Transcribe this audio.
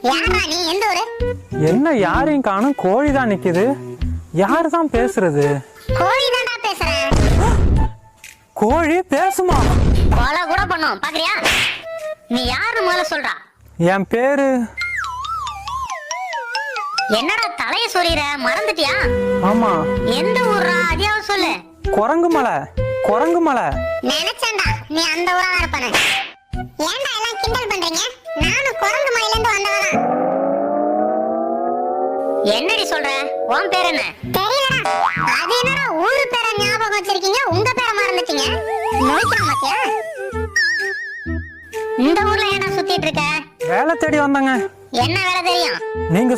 யாரா நீ? எந்த ஊரு? என்ன யாரையும் காணும், கோழி தான் நிக்குது. யாரு தான் பேசுறது? கோழி தான்டா பேசுறேன். கோழி பேசுமா? கொலை கூட பண்ணும் பாக்குறியா? நீ யாரு முதல்ல சொல்றா? என் பேரு. என்னடா தலைய சொல்லிற, மறந்துட்டியா? ஆமா. எந்த ஊர்ரா? அதையாவது சொல்லு. குரங்குமலை. குரங்குமலை. நினைச்சேன்டா நீ அந்த ஊரா இருப்பேன்னு. ஏன்டா எல்லாம் கிண்டல் பண்றீங்க? நானும் குரங்கு மலையில இருந்து வந்தவனா. என்னடி சொல்ற? உன் பேர் என்ன? தெரியலடா. அது என்னடா ஊரு பேரை ஞாபகம் வச்சிருக்கீங்க, உங்க பேரை மறந்துட்டீங்க. நோய்க்கா மாத்தியா? இந்த ஊர்ல என்ன சுத்திட்டு இருக்க? வேலை தேடி வந்தாங்க. என்ன வேலை தெரியும்? நீங்க